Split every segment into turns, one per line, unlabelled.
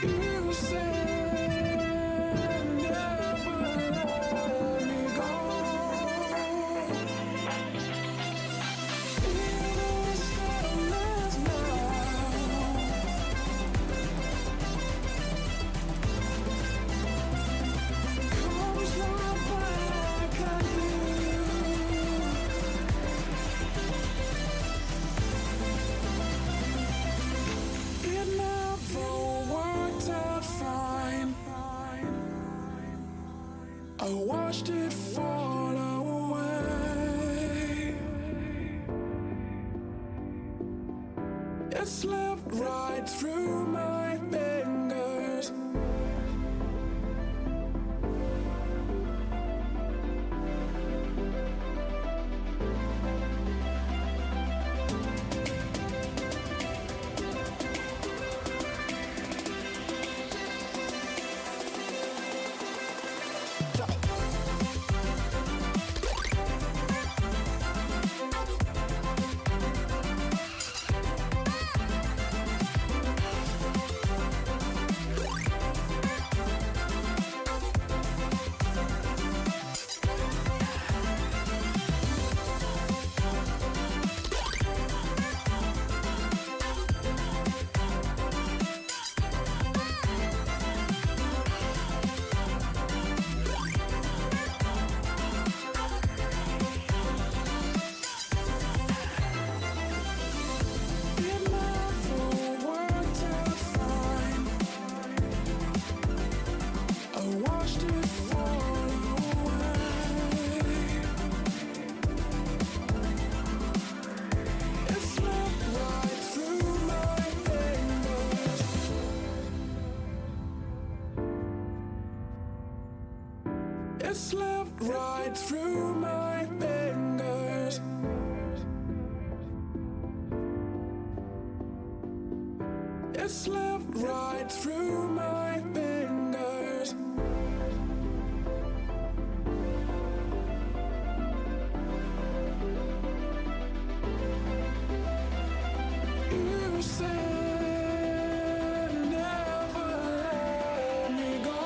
You said never let me go. In a stillness now, comes right back at you. It never worked out fine. I watched it fall away. It slipped right through my fingers. It slipped right through my fingers. It slipped right through my fingers. You said never let me go.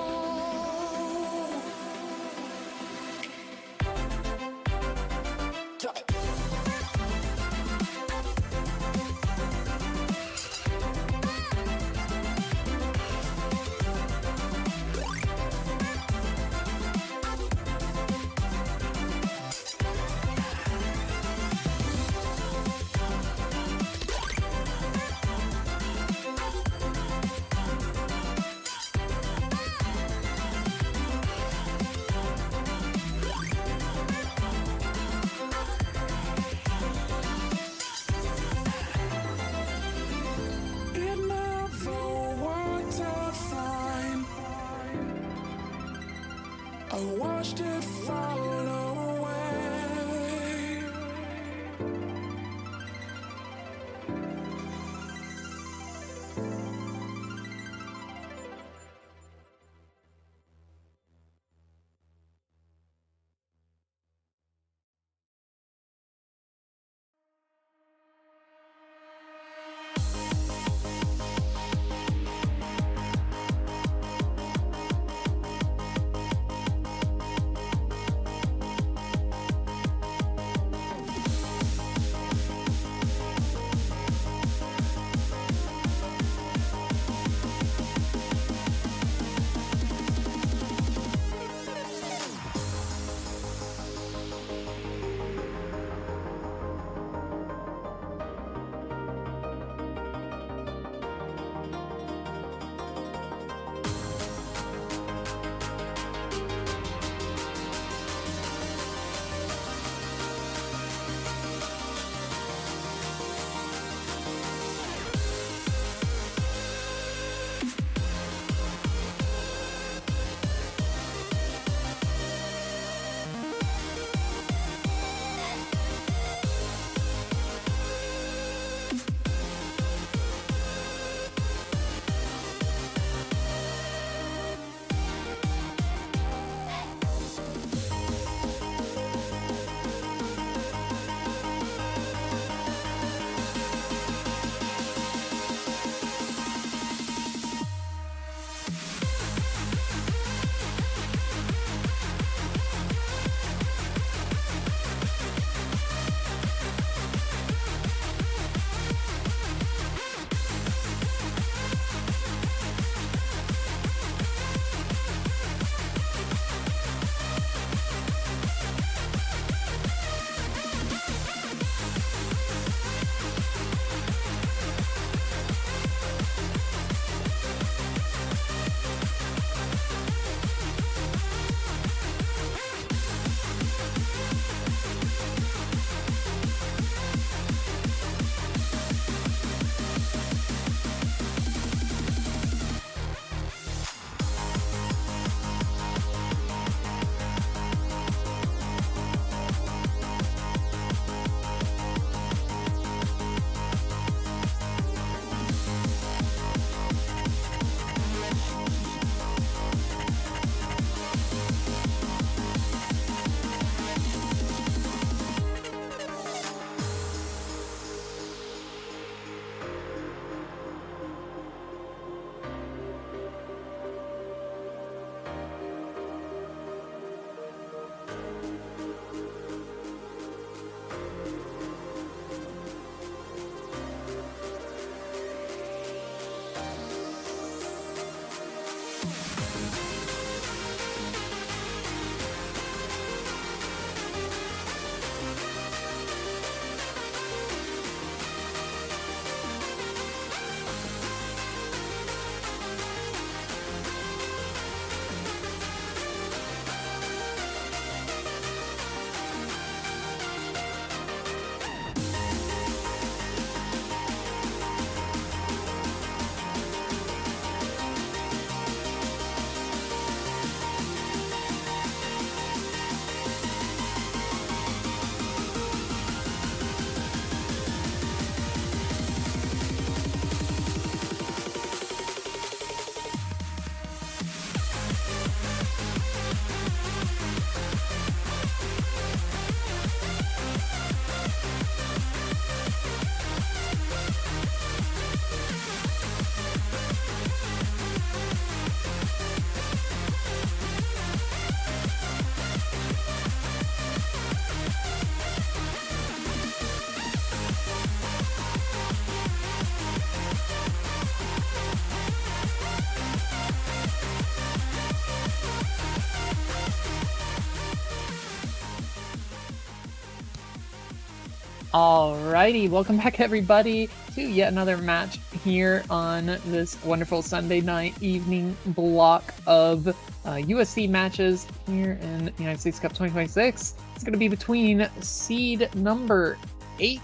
Alrighty, welcome back everybody to yet another match here on this wonderful Sunday night evening block of USC matches here in the United States Cup 2026. It's going to be between seed number 8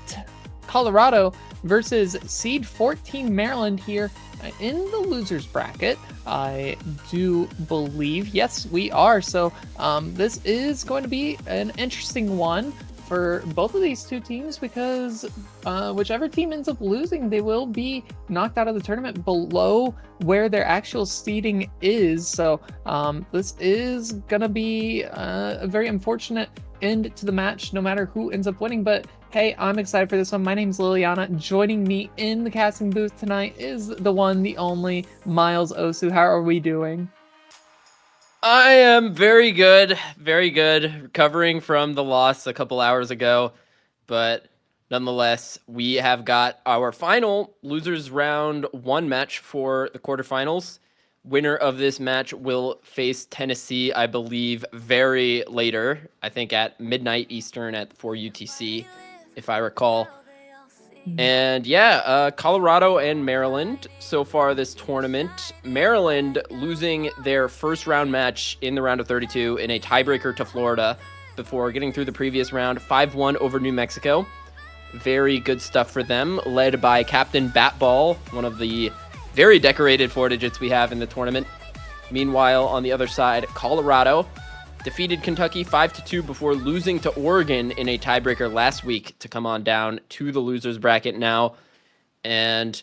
Colorado versus seed 14 Maryland here in the losers bracket. I do believe, yes, we are. So this is going to be an interesting one for both of these two teams because whichever team ends up losing, they will be knocked out of the tournament below where their actual seeding is. So this is gonna be a very unfortunate end to the match, no matter who ends up winning. But hey, I'm excited for this one. My name's Liliana. Joining me in the casting booth tonight is the one, the only Miles Osu. How are we doing?
I am very good, recovering from the loss a couple hours ago, but nonetheless, we have got our final losers round 1 match for the quarterfinals. Winner of this match will face Tennessee, I believe, very later. I think at midnight Eastern at 4 UTC, if I recall. And yeah, Colorado and Maryland so far this tournament. Maryland losing their first round match in the round of 32 in a tiebreaker to Florida before getting through the previous round 5-1 over New Mexico. Very good stuff for them, led by Captain Batball, one of the very decorated four digits we have in the tournament. Meanwhile, on the other side, Colorado defeated Kentucky 5-2 before losing to Oregon in a tiebreaker last week to come on down to the losers bracket now. And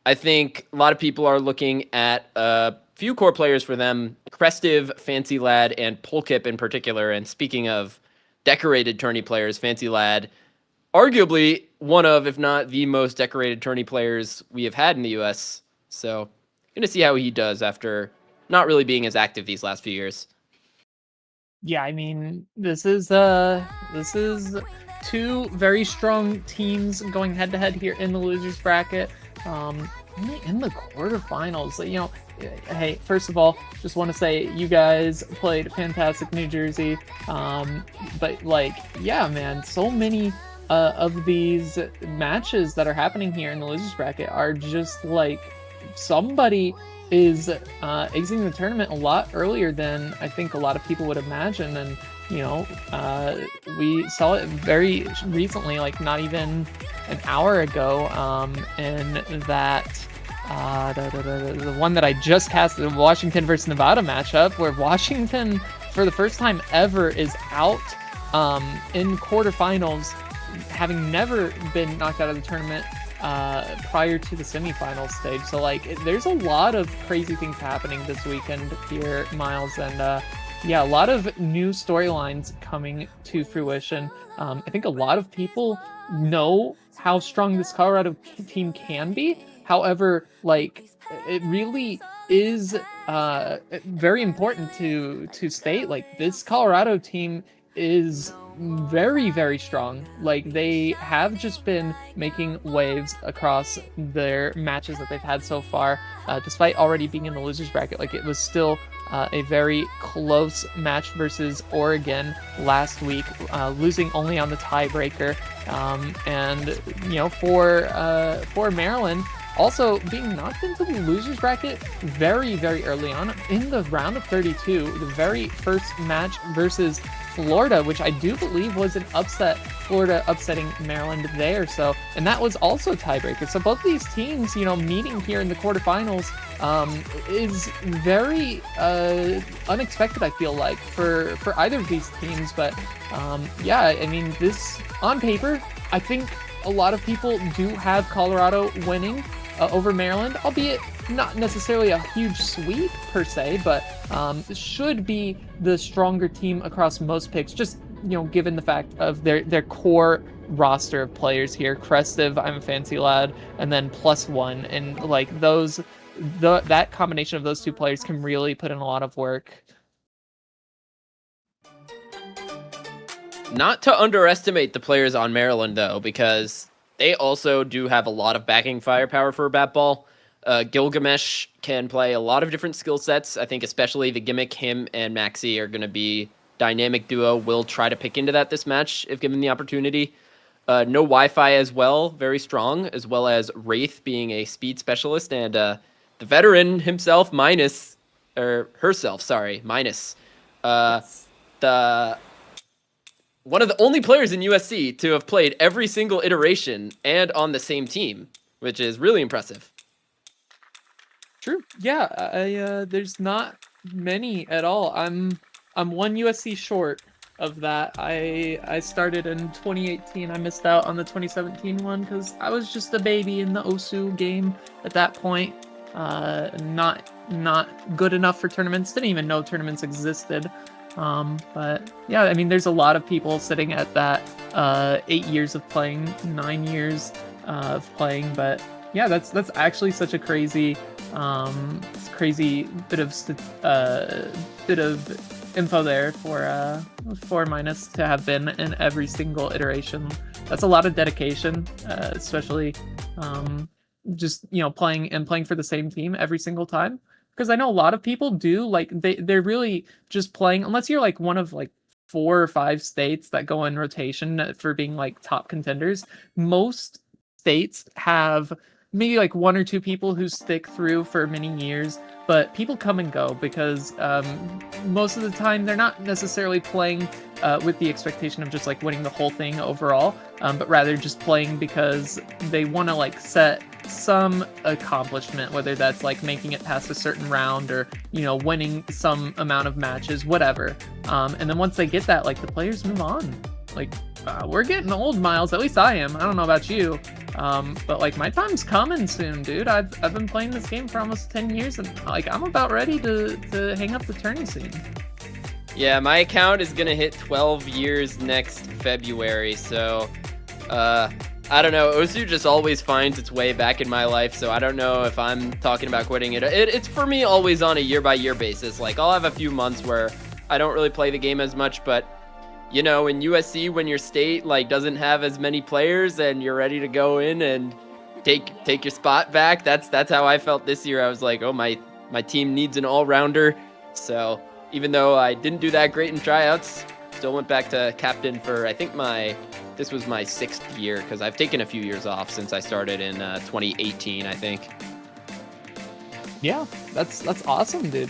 I think a lot of people are looking at a few core players for them, Krestiv, Fancy Lad, and Polkip in particular. And speaking of decorated tourney players, Fancy Lad, arguably one of, if not the most decorated tourney players we have had in the US. So going to see how he does after not really being as active these last few years.
Yeah, I mean, this is two very strong teams going head to head here in the losers bracket. In the quarterfinals, you know, hey, first of all, just want to say you guys played fantastic, New Jersey. But like, yeah, man, so many of these matches that are happening here in the losers bracket are just like somebody is exiting the tournament a lot earlier than I think a lot of people would imagine. And, you know, we saw it very recently, like not even an hour ago, in that the one that I just cast, the Washington versus Nevada matchup, where Washington, for the first time ever, is out in quarterfinals, having never been knocked out of the tournament prior to the semifinal stage. So like there's a lot of crazy things happening this weekend here, Miles, and yeah, a lot of new storylines coming to fruition. I think a lot of people know how strong this Colorado team can be. However, like it really is very important to state, like this Colorado team is very, very strong. Like they have just been making waves across their matches that they've had so far, despite already being in the losers bracket. Like it was still a very close match versus Oregon last week, losing only on the tiebreaker. And you know, for Maryland, also being knocked into the losers bracket very, very early on in the round of 32, the very first match versus Florida, which I do believe was an upset, Florida upsetting Maryland there. So, and that was also tiebreaker. So both these teams, you know, meeting here in the quarterfinals is very unexpected, I feel like, for either of these teams. But yeah, I mean, this on paper, I think a lot of people do have Colorado winning over Maryland, albeit not necessarily a huge sweep per se, but should be the stronger team across most picks, just, you know, given the fact of their core roster of players here. Krestiv, I'm a Fancy Lad, and then +1, and like that combination of those two players can really put in a lot of work.
Not to underestimate the players on Maryland, though, because they also do have a lot of backing firepower for a bat ball. Gilgamesh can play a lot of different skill sets. I think especially the gimmick, him and Maxi are going to be dynamic duo. Will try to pick into that this match if given the opportunity. No Wi-Fi as well, very strong, as well as Wraith being a speed specialist, and the veteran himself, minus, or herself, sorry, minus,
Yes.
the one of the only players in USC to have played every single iteration and on the same team, which is really impressive.
True. Yeah, there's not many at all. I'm one USC short of that. I started in 2018. I missed out on the 2017 one because I was just a baby in the OSU game at that point. Not good enough for tournaments. Didn't even know tournaments existed. But yeah, I mean, there's a lot of people sitting at that 8 years of playing, 9 years of playing. But yeah, that's actually such a crazy bit of info there for Minus to have been in every single iteration. That's a lot of dedication, especially just playing for the same team every single time. Because I know a lot of people do like they're really just playing unless you're like one of like 4 or 5 states that go in rotation for being like top contenders. Most states have maybe like 1 or 2 people who stick through for many years, but people come and go because most of the time they're not necessarily playing with the expectation of just like winning the whole thing overall, but rather just playing because they want to like set some accomplishment, whether that's like making it past a certain round or winning some amount of matches, whatever. And then once they get that, like the players move on. Like we're getting old, Miles. At least I am. I don't know about you, but like my time's coming soon, dude. I've been playing this game for almost 10 years, and like I'm about ready to hang up the tourney scene.
Yeah, my account is gonna hit 12 years next February, so I don't know. OSU just always finds its way back in my life, so I don't know if I'm talking about quitting it. It's for me always on a year-by-year basis. Like, I'll have a few months where I don't really play the game as much, but, in USC, when your state, like, doesn't have as many players and you're ready to go in and take your spot back, that's how I felt this year. I was like, oh, my team needs an all-rounder, so even though I didn't do that great in tryouts, still went back to captain for, I think this was my 6th year, because I've taken a few years off since I started in 2018, I think.
Yeah, that's awesome, dude.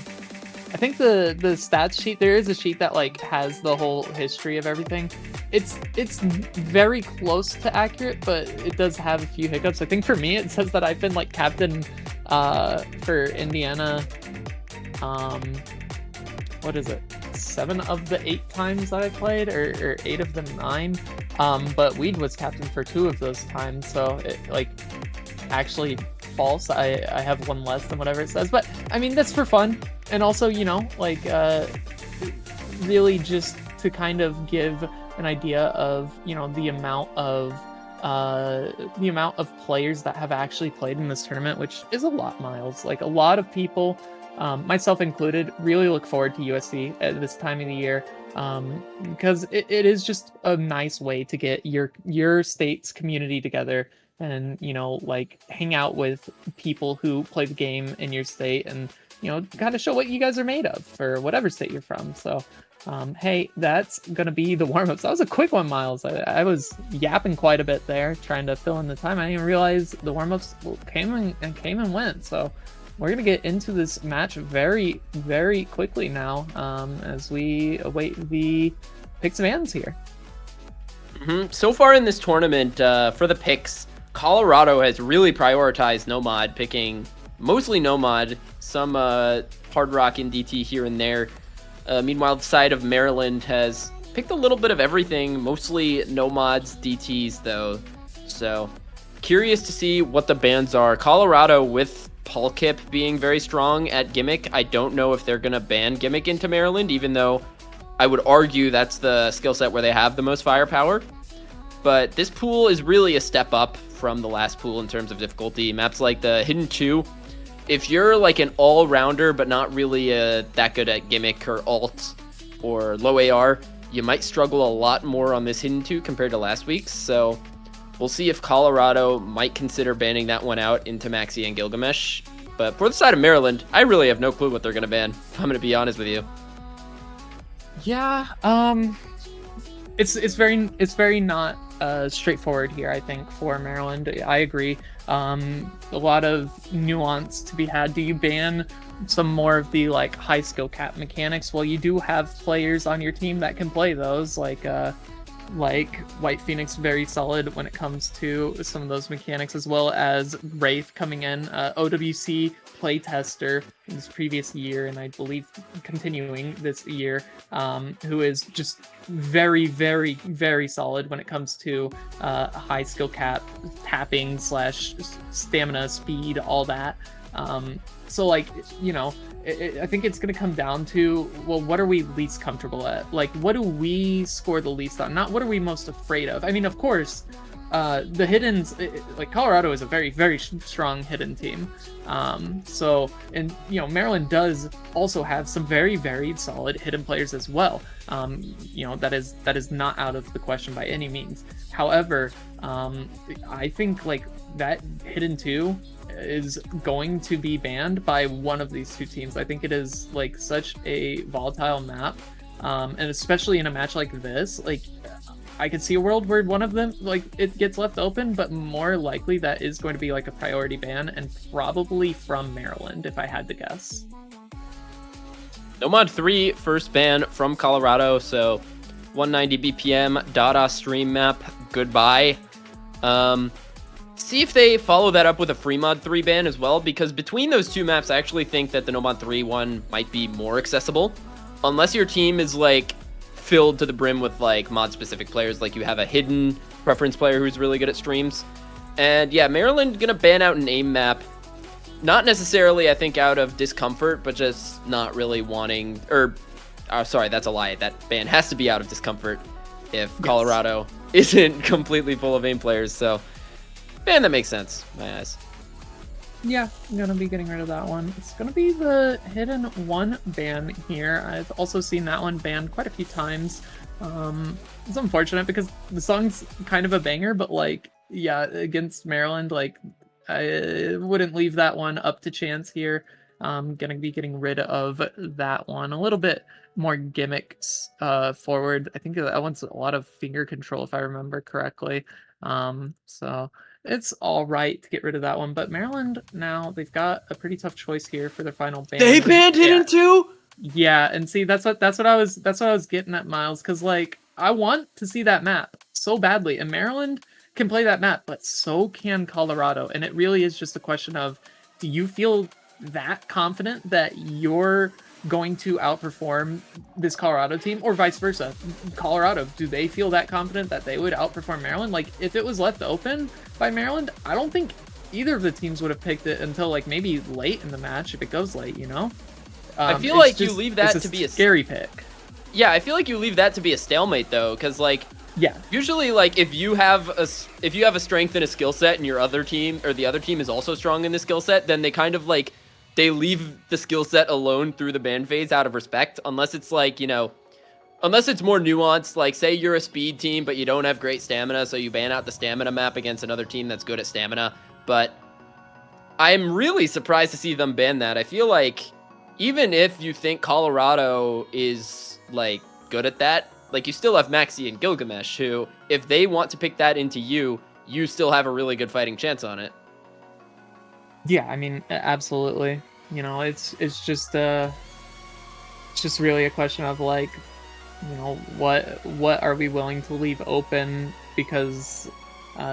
I think the stats sheet, there is a sheet that like has the whole history of everything. It's very close to accurate, but it does have a few hiccups. I think for me, it says that I've been like captain for Indiana. What is it? 7 of the 8 times that I played, or 8 of the 9. But Weed was captain for 2 of those times, so it like actually false. I have 1 less than whatever it says, but I mean that's for fun, and also really just to kind of give an idea of the amount of players that have actually played in this tournament, which is a lot, Miles. Like a lot of people, myself included, really look forward to USC at this time of the year, because it is just a nice way to get your state's community together and like hang out with people who play the game in your state and kind of show what you guys are made of for whatever state you're from. So hey, that's gonna be the warm-ups. That was a quick one, Miles. I was yapping quite a bit there trying to fill in the time. I didn't even realize the warm-ups came and went. So we're going to get into this match very, very quickly now, as we await the picks of hands here.
So far in this tournament, for the picks, Colorado has really prioritized Nomad, picking mostly Nomad, some Hard Rock and DT here and there. Meanwhile, the side of Maryland has picked a little bit of everything, mostly Nomads, DTs, though. So curious to see what the bans are. Colorado with Paul Kip being very strong at Gimmick. I don't know if they're going to ban Gimmick into Maryland, even though I would argue that's the skill set where they have the most firepower. But this pool is really a step up from the last pool in terms of difficulty. Maps like the Hidden 2, if you're like an all-rounder but not really that good at Gimmick or Alt or low AR, you might struggle a lot more on this Hidden 2 compared to last week's. So we'll see if Colorado might consider banning that one out into Maxi and Gilgamesh. But for the side of Maryland, I really have no clue what they're going to ban, if I'm going to be honest with you.
Yeah, it's very not straightforward here, I think, for Maryland. I agree. A lot of nuance to be had. Do you ban some more of the like high skill cap mechanics? Well, you do have players on your team that can play those, like White Phoenix, very solid when it comes to some of those mechanics, as well as Wraith coming in, OWC playtester in this previous year, and I believe continuing this year, who is just very, very, very solid when it comes to high skill cap, tapping slash stamina, speed, all that. So like, I think it's going to come down to, well, what are we least comfortable at? Like, what do we score the least on? Not what are we most afraid of? I mean, of course, the hiddens, like Colorado is a very, very strong hidden team. So, and, Maryland does also have some very, very solid hidden players as well. That is not out of the question by any means. However, I think like that hidden 2 is going to be banned by one of these two teams. I think it is like such a volatile map, and especially in a match like this, like I could see a world where one of them, like, it gets left open, but more likely that is going to be like a priority ban, and probably from Maryland if I had to guess.
Nomad 3 first ban from Colorado, so 190 BPM Dada stream map, goodbye. See if they follow that up with a Fremod 3 ban as well, because between those two maps, I actually think that the Nomad 3 one might be more accessible. Unless your team is, like, filled to the brim with, like, mod-specific players, like you have a hidden preference player who's really good at streams. And, yeah, Maryland gonna ban out an AIM map. Not necessarily, I think, out of discomfort, but just not really wanting... sorry, that's a lie. That ban has to be out of discomfort if Colorado isn't completely full of AIM players, so... ban that makes sense in my eyes.
Yeah, I'm gonna be getting rid of that one. It's gonna be the hidden 1 ban here. I've also seen that one banned quite a few times. It's unfortunate because the song's kind of a banger, but like, yeah, against Maryland, like, I wouldn't leave that one up to chance here. I'm gonna be getting rid of that one. A little bit more gimmicks forward. I think that one's a lot of finger control, if I remember correctly. So it's all right to get rid of that one. But Maryland, now they've got a pretty tough choice here for their final ban.
They banned Hidden 2?
Yeah, and see, that's what I was getting at, Miles, because like I want to see that map so badly, and Maryland can play that map, but so can Colorado, and it really is just a question of, do you feel that confident that you're going to outperform this Colorado team, or vice versa? Colorado, do they feel that confident that they would outperform Maryland? Like, if it was left open by Maryland, I don't think either of the teams would have picked it until like maybe late in the match, if it goes late,
I feel like you leave that to be a
scary pick.
Yeah, I feel like you leave that to be a stalemate though, because like,
yeah,
usually like if you have a strength and a skill set, and your other team or the other team is also strong in the skill set, then they kind of like they leave the skill set alone through the ban phase out of respect, unless it's like, unless it's more nuanced, like say you're a speed team but you don't have great stamina, so you ban out the stamina map against another team that's good at stamina. But I'm really surprised to see them ban that. I feel like even if you think Colorado is like good at that, like you still have Maxi and Gilgamesh, who if they want to pick that into you still have a really good fighting chance on it.
Yeah, I mean, absolutely. It's just really a question of like, what are we willing to leave open, because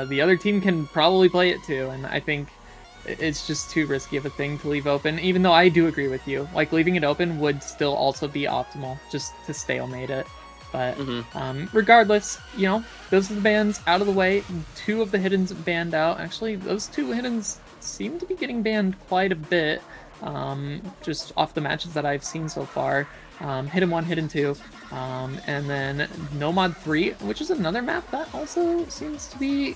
the other team can probably play it too, and I think it's just too risky of a thing to leave open, even though I do agree with you. Like, leaving it open would still also be optimal, just to stalemate it. But regardless, those are the bans out of the way. 2 of the hiddens banned out. Actually, those 2 hiddens seem to be getting banned quite a bit, just off the matches that I've seen so far. Hidden 1, Hidden 2, and then Nomad 3, which is another map that also seems to be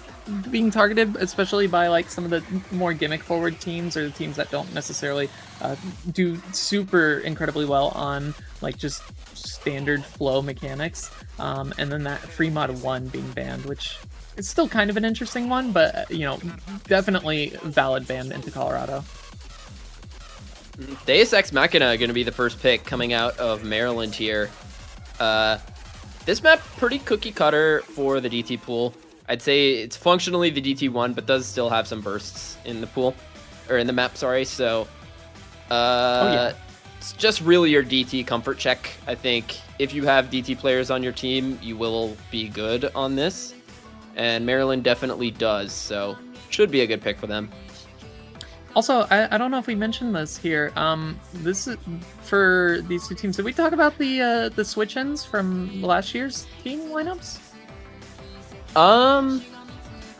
being targeted, especially by like some of the more gimmick forward teams, or the teams that don't necessarily do super incredibly well on like just standard flow mechanics. And then that Fremod 1 being banned, which is still kind of an interesting one, but definitely valid ban into Colorado.
Deus Ex Machina going to be the first pick coming out of Maryland here. this map pretty cookie cutter for the DT pool. I'd say it's functionally the DT1, but does still have some bursts in the pool, or in the map, sorry. So, it's just really your DT comfort check. I think if you have DT players on your team, you will be good on this. And Maryland definitely does, so should be a good pick for them.
Also, I don't know if we mentioned this here. This is for these two teams. Did we talk about the switch-ins from last year's team lineups?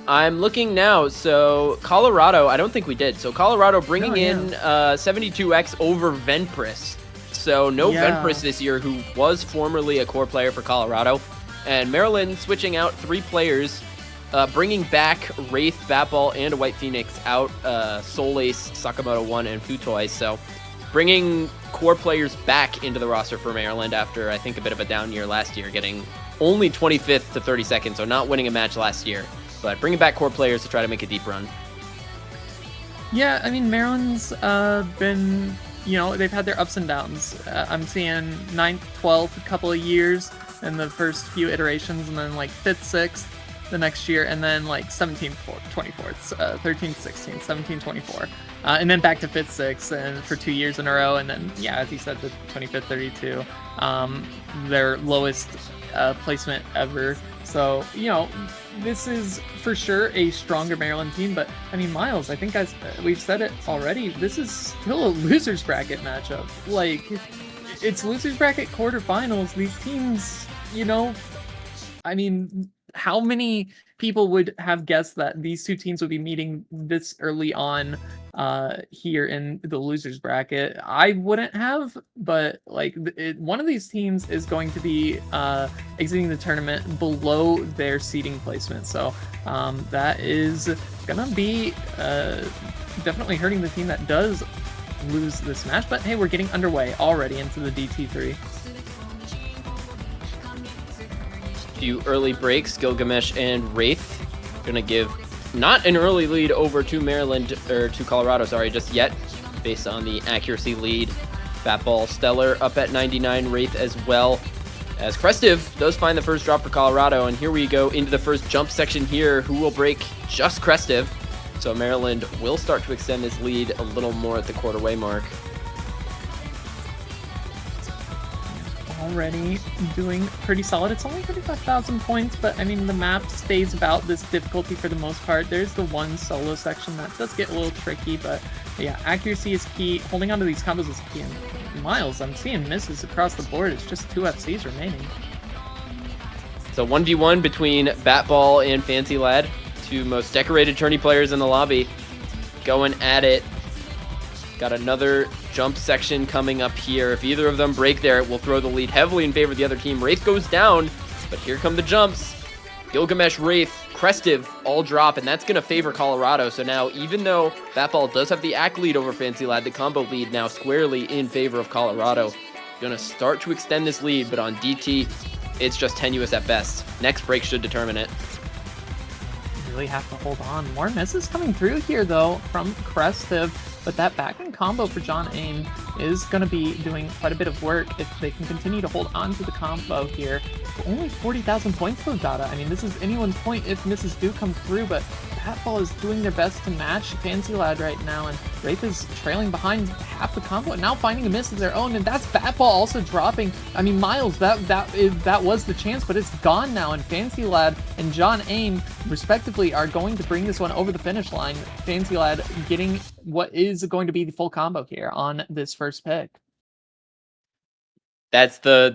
I'm looking now. So Colorado, I don't think we did. So Colorado bringing in 72X over Venpris. So no Venpris this year, who was formerly a core player for Colorado. And Maryland switching out 3 players, bringing back Wraith, Batball, and a White Phoenix out, Soul Ace, Sakamoto 1, and Futoi. So bringing core players back into the roster for Maryland after, I think, a bit of a down year last year, getting only 25th to 32nd, so not winning a match last year. But bringing back core players to try to make a deep run.
Yeah, I mean, Maryland's been, they've had their ups and downs. I'm seeing 9th, 12th, a couple of years in the first few iterations, and then like 5th, 6th the next year, and then like 17th, 24th, 13th, 16th, 17th, 24th, and then back to 5th, 6th, and for 2 years in a row, and then, as you said, the 25th, 32, their lowest placement ever. So, this is for sure a stronger Maryland team, but I mean, Miles, I think as we've said it already, this is still a loser's bracket matchup. Like, it's loser's bracket quarterfinals. These teams, I mean, how many people would have guessed that these two teams would be meeting this early on here in the losers bracket? I wouldn't have, but like one of these teams is going to be exiting the tournament below their seeding placement. So that is gonna be definitely hurting the team that does lose this match. But hey, we're getting underway already into the DT3.
Few early breaks, Gilgamesh and Wraith gonna give not an early lead over to Maryland, or to Colorado, sorry, just yet, based on the accuracy lead. Batball Stellar up at 99, Wraith as well, as Crestive does find the first drop for Colorado. And here we go into the first jump section here. Who will break? Just Crestive. So Maryland will start to extend this lead a little more at the quarter-way mark.
Already doing pretty solid. It's only 35,000 points, but I mean, the map stays about this difficulty for the most part. There's the one solo section that does get a little tricky, but yeah, accuracy is key. Holding onto these combos is key. And Miles, I'm seeing misses across the board. It's just 2 FCs remaining.
So 1v1 between Batball and Fancy Lad, 2 most decorated tourney players in the lobby, going at it. Got another jump section coming up here. If either of them break there, it will throw the lead heavily in favor of the other team. Wraith goes down, but here come the jumps. Gilgamesh, Wraith, Crestive all drop, and that's going to favor Colorado. So now, even though Batball does have the ACK lead over Fancy Lad, the combo lead now squarely in favor of Colorado. Going to start to extend this lead, but on DT, it's just tenuous at best. Next break should determine it.
Really have to hold on. More misses coming through here, though, from Crestive. But that back-end combo for John Aim is going to be doing quite a bit of work if they can continue to hold on to the combo here. Only 40,000 points though, Dada. I mean, this is anyone's point if misses do come through, but Batball is doing their best to match Fancy Lad right now, and Wraith is trailing behind half the combo and now finding a miss of their own, and that's Batball also dropping. I mean, Miles, that was the chance, but it's gone now, and Fancy Lad and John Aim, respectively, are going to bring this one over the finish line. Fancy Lad getting what is going to be the full combo here on this first pick.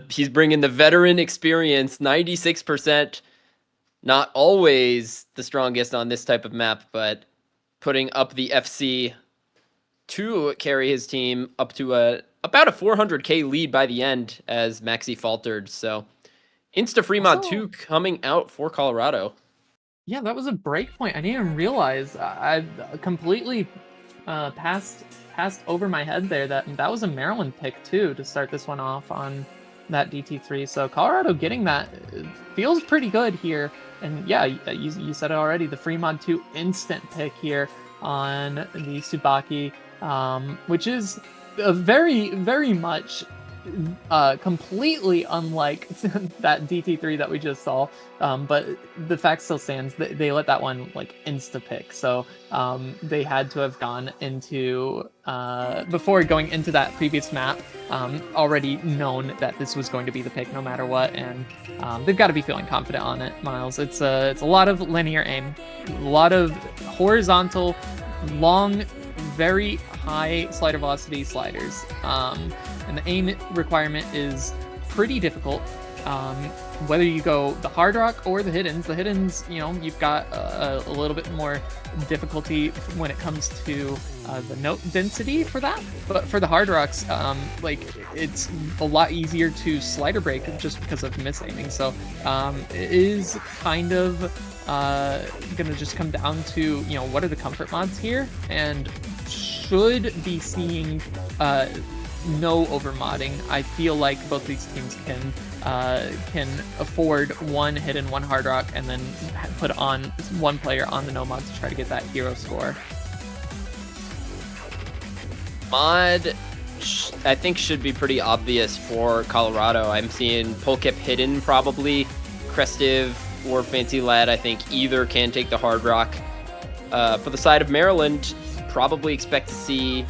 He's bringing the veteran experience, 96%. Not always the strongest on this type of map, but putting up the FC to carry his team up to about a 400k lead by the end as Maxi faltered. So Insta Fremont 2 coming out for Colorado.
Yeah, that was a break point. I didn't even realize. I completely passed over my head there that was a Maryland pick too to start this one off on that DT3. So Colorado getting that feels pretty good here. And yeah, you said it already, the Fremont 2 instant pick here on the Tsubaki, which is a very, very much completely unlike that DT3 that we just saw. But the fact still stands that they let that one like insta pick. So they had to have gone into before going into that previous map, already known that this was going to be the pick no matter what, and they've got to be feeling confident on it. Miles, it's a lot of linear aim, a lot of horizontal, long, very high slider velocity sliders. And the aim requirement is pretty difficult. Whether you go the hard rock or the hiddens, you know, you've got a little bit more difficulty when it comes to the note density for that. But for the hard rocks, like it's a lot easier to slider break just because of misaiming. So it is kind of gonna just come down to, you know, what are the comfort mods here, and should be seeing no overmodding. I feel like both these teams can afford one hidden, one hard rock, and then put on one player on the no mod to try to get that hero score.
Mod, I think, should be pretty obvious for Colorado. I'm seeing Polkip hidden probably, Crestive or Fancy Lad. I think either can take the hard rock. For the side of Maryland, probably expect to see,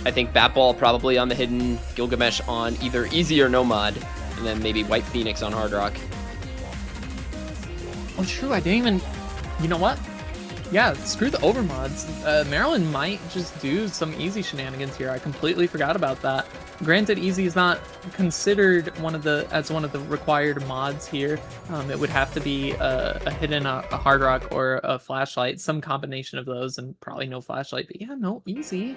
I think, Batball probably on the hidden, Gilgamesh on either easy or no mod, and then maybe White Phoenix on hard rock.
Oh, true. I didn't even. You know what? Yeah, screw the overmods. Maryland might just do some easy shenanigans here. I completely forgot about that. Granted, easy is not considered one of the required mods here. It would have to be a hidden, a hard rock, or a flashlight, some combination of those, and probably no flashlight. But yeah, no easy.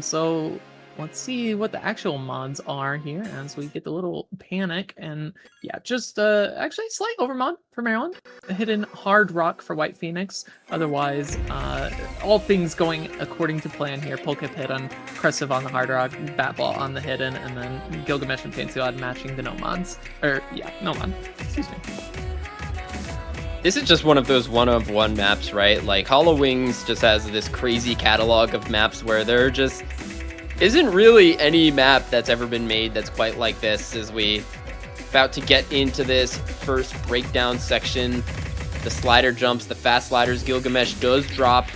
So let's see what the actual mods are here as we get a little panic. And yeah, just actually slight overmod for Maryland, a hidden hard rock for White Phoenix. Otherwise, all things going according to plan here. Polkip hidden, Crestive on the hard rock, Batball on the hidden, and then Gilgamesh and Fancy Lad matching the no mods. Or yeah, no mod. Excuse me.
This is just one of those one-of-one maps, right? Like, Hollow Wings just has this crazy catalog of maps where there just isn't really any map that's ever been made that's quite like this. As we about to get into this first breakdown section, the slider jumps, the fast sliders, Gilgamesh does drop.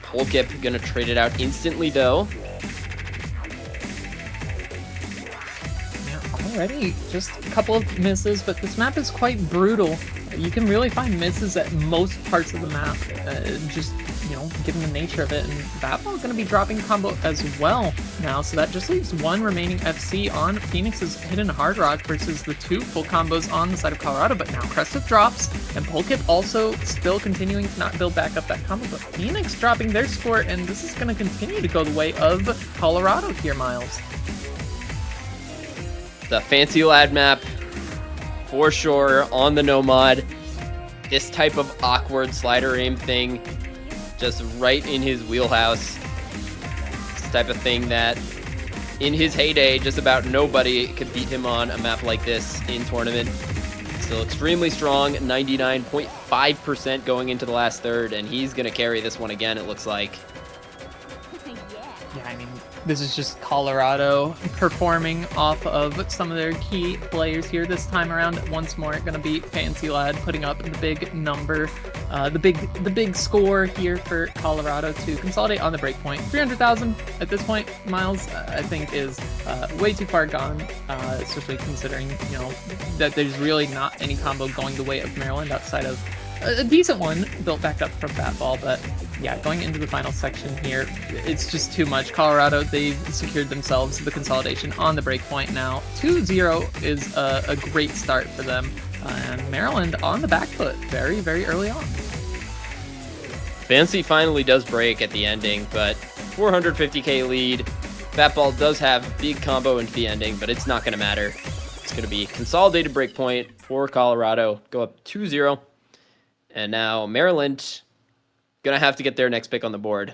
Polkip gonna trade it out instantly, though.
Already just a couple of misses, but this map is quite brutal. You can really find misses at most parts of the map, just, you know, given the nature of it. And Batball is going to be dropping combo as well now, so that just leaves one remaining FC on Phoenix's hidden hard rock versus the two full combos on the side of Colorado. But now Crestive drops, and Polkip also still continuing to not build back up that combo, but Phoenix dropping their score, and this is going to continue to go the way of Colorado here, Miles.
The Fancy Lad map, for sure, on the no mod. This type of awkward slider aim thing, just right in his wheelhouse. This type of thing that, in his heyday, just about nobody could beat him on a map like this in tournament. Still extremely strong, 99.5% going into the last third, and he's going to carry this one again, it looks like.
Yeah, I mean, this is just Colorado performing off of some of their key players here this time around. Once more, going to be Fancy Lad putting up the big number, the big score here for Colorado to consolidate on the breakpoint. 300,000 at this point, Miles, I think is way too far gone, especially considering, you know, that there's really not any combo going the way of Maryland outside of a decent one built back up from Batball. But yeah, going into the final section here, it's just too much. Colorado, they've secured themselves the consolidation on the breakpoint now. 2-0 is a great start for them. And Maryland on the back foot very, very early on.
Fancy finally does break at the ending, but 450k lead. Batball does have big combo into the ending, but it's not going to matter. It's going to be consolidated breakpoint for Colorado. Go up 2-0. And now Maryland gonna have to get their next pick on the board.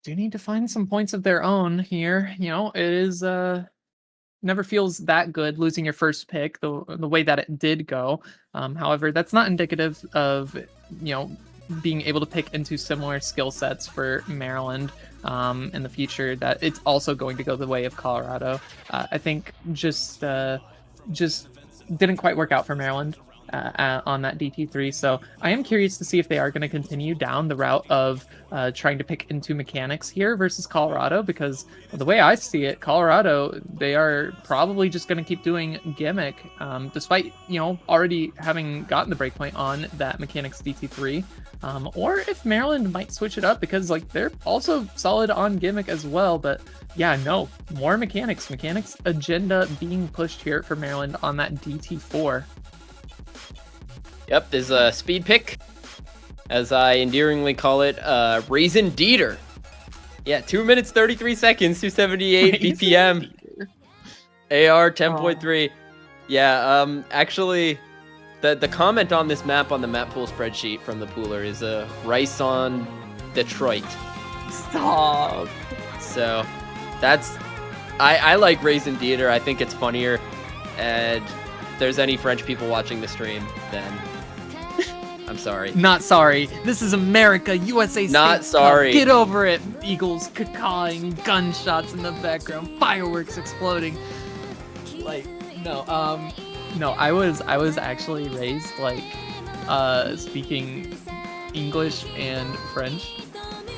Do need to find some points of their own here. You know, it is never feels that good losing your first pick the way that it did go. However, that's not indicative of, you know, being able to pick into similar skill sets for Maryland in the future, that it's also going to go the way of Colorado. I think just didn't quite work out for Maryland on that DT3. So I am curious to see if they are going to continue down the route of trying to pick into mechanics here versus Colorado, because the way I see it, Colorado, they are probably just going to keep doing gimmick, despite, already having gotten the breakpoint on that mechanics DT3. Or if Maryland might switch it up, because they're also solid on gimmick as well. But yeah, no, more mechanics agenda being pushed here for Maryland on that DT4.
Yep, there's a speed pick, as I endearingly call it, Raisin Dieter. Yeah, 2 minutes 33 seconds, 278 BPM. AR 10.3. Yeah, actually, the comment on this map on the map pool spreadsheet from the pooler is Rice on Detroit.
Stop.
So that's I like Raisin Dieter. I think it's funnier, and if there's any French people watching the stream, then I'm sorry.
Not sorry. This is America, USA.
Not
State
sorry.
Cup. Get over it. Eagles cawing, gunshots in the background, fireworks exploding. No, I was actually raised speaking English and French.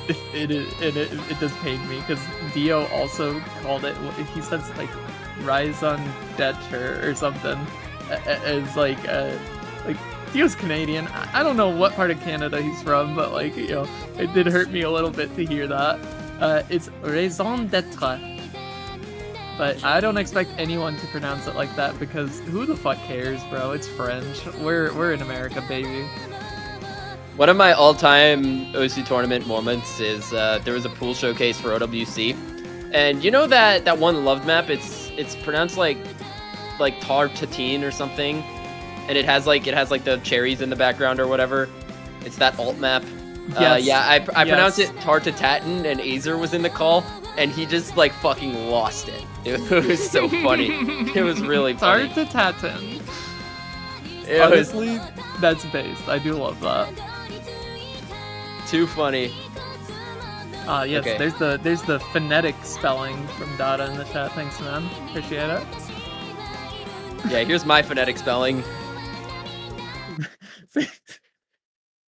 It does pain me, because Dio also called it. He says "rise on Dutcher" or something. As Dio's Canadian. I don't know what part of Canada he's from, but it did hurt me a little bit to hear that. It's raison d'être. But I don't expect anyone to pronounce it like that, because who the fuck cares, bro? It's French. We're in America, baby.
One of my all-time OC tournament moments is there was a pool showcase for OWC, and you know that one love map? It's pronounced like Tar Tatine or something, and it has the cherries in the background or whatever. It's that alt map.
Yes.
I pronounced it Tar Tatin, and Azer was in the call, and he just fucking lost it. It was so funny. It was really funny.
Tar Tatin. Honestly, that's based. I do love that.
Too funny.
Yes,
Okay.
there's the phonetic spelling from Dada in the chat. Thanks, man. Appreciate it.
Yeah, here's my phonetic spelling.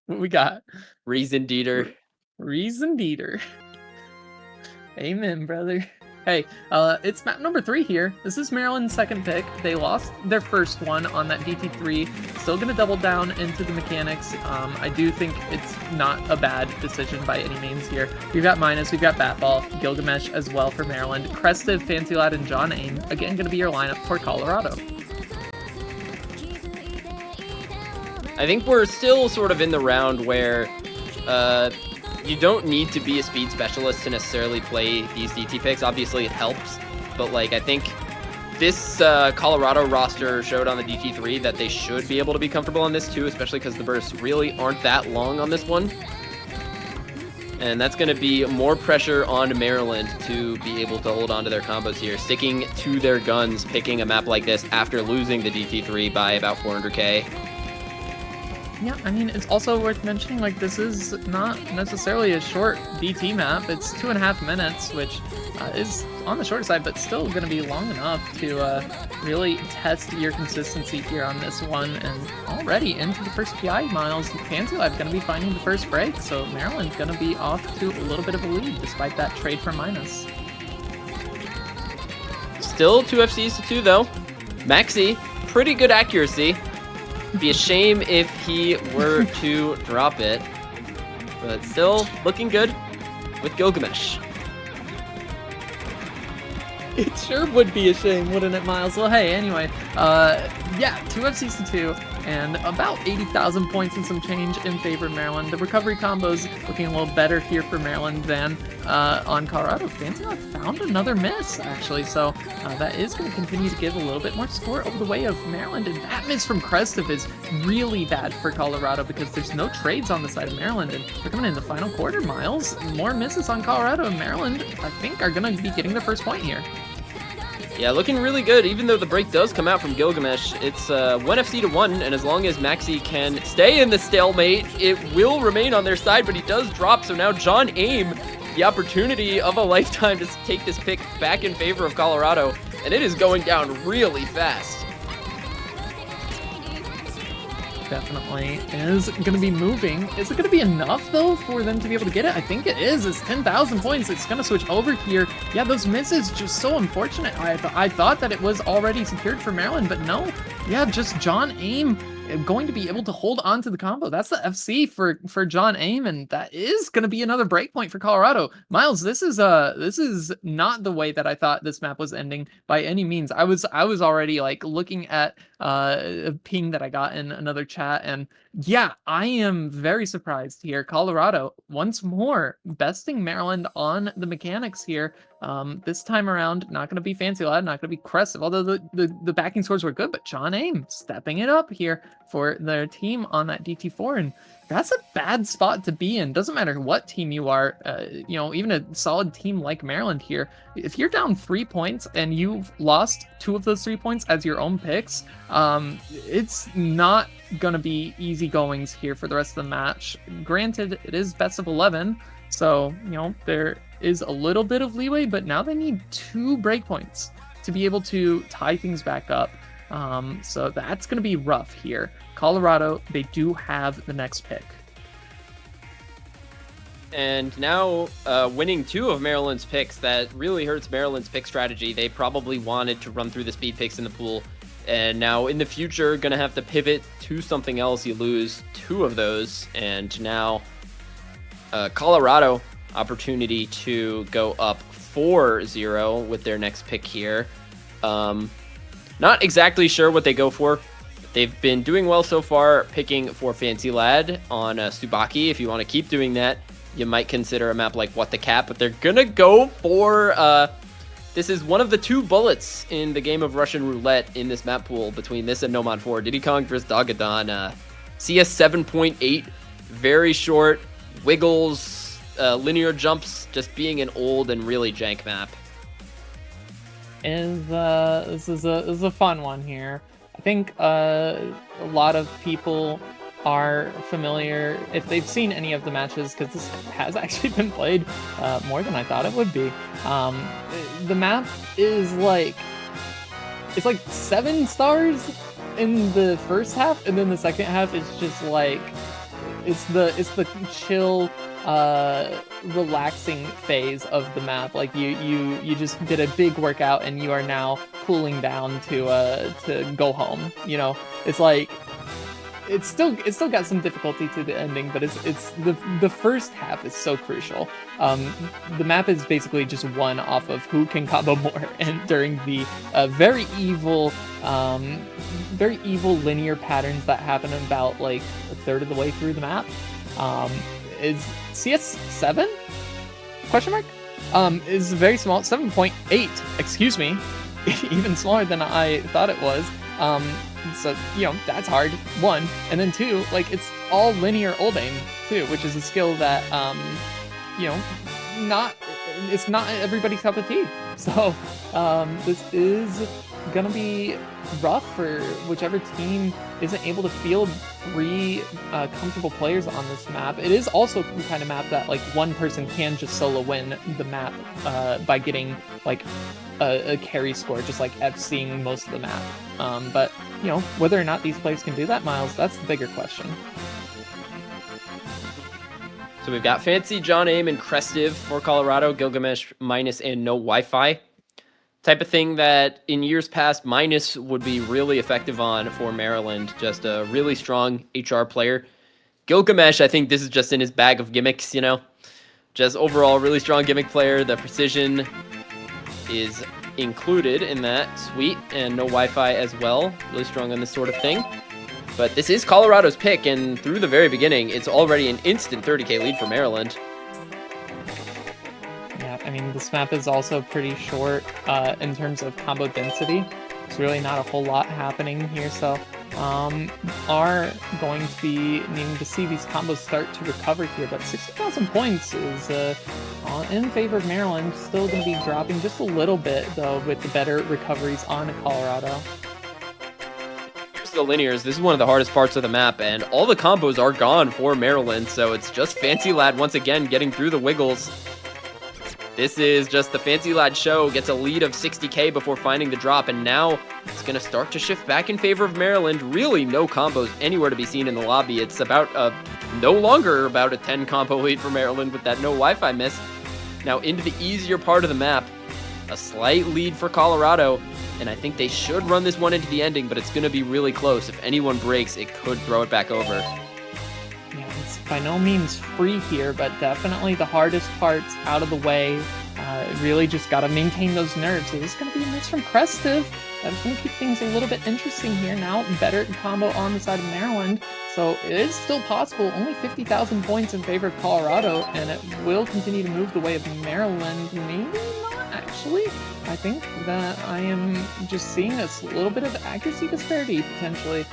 What we got?
Reason Dieter.
Reason Dieter. Amen, brother. Hey, it's map number 3 here. This is Maryland's second pick. They lost their first one on that DT3. Still going to double down into the mechanics. I do think it's not a bad decision by any means here. We've got Minus, we've got Batball, Gilgamesh as well for Maryland. Crestive, Fancy Lad, and John Aim, again, going to be your lineup for Colorado.
I think we're still sort of in the round where you don't need to be a speed specialist to necessarily play these DT picks. Obviously, it helps, but I think this Colorado roster showed on the DT3 that they should be able to be comfortable on this too, especially because the bursts really aren't that long on this one. And that's going to be more pressure on Maryland to be able to hold on to their combos here, sticking to their guns, picking a map like this after losing the DT3 by about 400k.
Yeah, I mean, it's also worth mentioning, this is not necessarily a short DT map. It's 2.5 minutes, which is on the short side, but still going to be long enough to really test your consistency here on this one. And already into the first PI miles, Fancy Lab going to be finding the first break, so Maryland's going to be off to a little bit of a lead, despite that trade for Minus.
Still 2 FCs to 2, though. Maxi, pretty good accuracy. Be a shame if he were to drop it, but still looking good with Gilgamesh.
It sure would be a shame, wouldn't it, Miles? Well, hey, anyway, yeah, 2 FCs to 2, and about 80,000 points and some change in favor of Maryland. The recovery combos looking a little better here for Maryland than on Colorado. Fancy Lad found another miss, actually, so that is going to continue to give a little bit more score over the way of Maryland, and that miss from Crestive is really bad for Colorado because there's no trades on the side of Maryland, and we're coming in the final quarter, Miles. More misses on Colorado, and Maryland, I think, are going to be getting the first point here.
Yeah, looking really good. Even though the break does come out from Gilgamesh, it's 1FC to 1, and as long as Maxi can stay in the stalemate, it will remain on their side, but he does drop, so now John Aim, the opportunity of a lifetime to take this pick back in favor of Colorado, and it is going down really fast.
Definitely is going to be moving. Is it going to be enough, though, for them to be able to get it? I think it is. It's 10,000 points. It's going to switch over here. Yeah, those misses just so unfortunate. I thought that it was already secured for Maryland, but no. Yeah, just John Aim going to be able to hold on to the combo. That's the FC for John Aim, and that is going to be another breakpoint for Colorado. Miles, this is not the way that I thought this map was ending by any means. I was already like looking at a ping that I got in another chat, and yeah, I am very surprised here. Colorado once more besting Maryland on the mechanics here. This time around, not going to be Fancy Lad, not going to be Cressive, although the backing scores were good, but John Aim stepping it up here for their team on that DT4, and that's a bad spot to be in. Doesn't matter what team you are, you know, even a solid team like Maryland here, if you're down 3 points and you've lost 2 of those 3 points as your own picks, it's not gonna be easy goings here for the rest of the match. Granted, it is best of 11, so, you know, there is a little bit of leeway, but now they need 2 breakpoints to be able to tie things back up. So that's going to be rough here. Colorado, they do have the next pick.
And now winning 2 of Maryland's picks, that really hurts Maryland's pick strategy. They probably wanted to run through the speed picks in the pool, and now in the future going to have to pivot to something else. You lose 2 of those, and now Colorado opportunity to go up 4-0 with their next pick here. Not exactly sure what they go for. They've been doing well so far, picking for Fancy Lad on Tsubaki. If you want to keep doing that, you might consider a map like What the Cap, but they're gonna go for this is one of the 2 bullets in the game of Russian roulette in this map pool between this and Nomad 4. Diddy Kong versus Dogadon. CS 7.8, very short, wiggles, linear jumps, just being an old and really jank map.
This is a fun one here. I think a lot of people are familiar, if they've seen any of the matches, because this has actually been played more than I thought it would be. The map is like, it's like 7 stars in the first half, and then the second half is just like, it's the chill, relaxing phase of the map. Like you just did a big workout and you are now cooling down to go home. You know, it's like it's still got some difficulty to the ending, but it's the first half is so crucial. The map is basically just won off of who can combo more, and during the very evil linear patterns that happen about like a third of the way through the map. Is CS7? Question mark? Is very small, 7.8, excuse me, even smaller than I thought it was. So, you know, that's hard, 1. And then 2, like, it's all linear old aim, too, which is a skill that, you know, it's not everybody's cup of tea. So, this is gonna be rough for whichever team isn't able to field 3 comfortable players on this map. It is also the kind of map that like one person can just solo win the map by getting like a carry score, just like FCing most of the map. But you know, whether or not these players can do that, Miles, that's the bigger question.
So we've got Fancy, John Aim, and Crestive for Colorado, Gilgamesh, Minus, and no Wi-Fi. Type of thing that in years past Minus would be really effective on for Maryland. Just a really strong HR player. Gilgamesh, I think this is just in his bag of gimmicks, you know. Just overall really strong gimmick player. The precision is included in that. Sweet. And no Wi-Fi as well. Really strong on this sort of thing. But this is Colorado's pick, and through the very beginning, it's already an instant 30k lead for Maryland.
I mean, this map is also pretty short in terms of combo density. There's really not a whole lot happening here, so are going to be needing to see these combos start to recover here. But 60,000 points is in favor of Maryland. Still going to be dropping just a little bit, though, with the better recoveries on Colorado.
Here's the linears. This is one of the hardest parts of the map, and all the combos are gone for Maryland, so it's just Fancy Lad once again getting through the wiggles. This is just the Fancy Lad show, gets a lead of 60k before finding the drop, and now it's going to start to shift back in favor of Maryland. Really no combos anywhere to be seen in the lobby. It's about no longer about a 10 combo lead for Maryland with that no Wi-Fi miss. Now into the easier part of the map, a slight lead for Colorado, and I think they should run this one into the ending, but it's going to be really close. If anyone breaks, it could throw it back over.
Yeah, it's by no means free here, but definitely the hardest parts out of the way. Really just got to maintain those nerves. So this is going to be a miss from Crestive. That's going to keep things a little bit interesting here now. Better combo on the side of Maryland. So it is still possible. Only 50,000 points in favor of Colorado, and it will continue to move the way of Maryland. Maybe not, actually. I think that I am just seeing a little bit of accuracy disparity potentially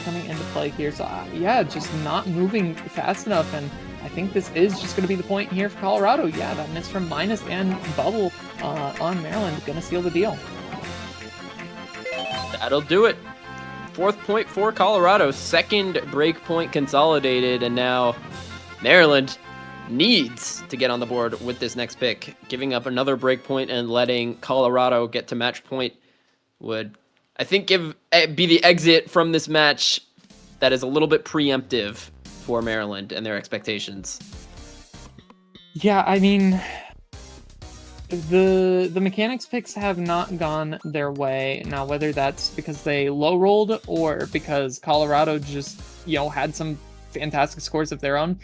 coming into play here. So yeah, just not moving fast enough, and I think this is just going to be the point here for Colorado. Yeah, that miss from Minus and Bubble on Maryland going to seal the deal.
That'll do it. 4th point for Colorado. 2nd break point consolidated, and now Maryland needs to get on the board with this next pick. Giving up another break point and letting Colorado get to match point would, I think, be the exit from this match that is a little bit preemptive for Maryland and their expectations.
Yeah, I mean, the mechanics picks have not gone their way. Now, whether that's because they low rolled or because Colorado just, had some fantastic scores of their own,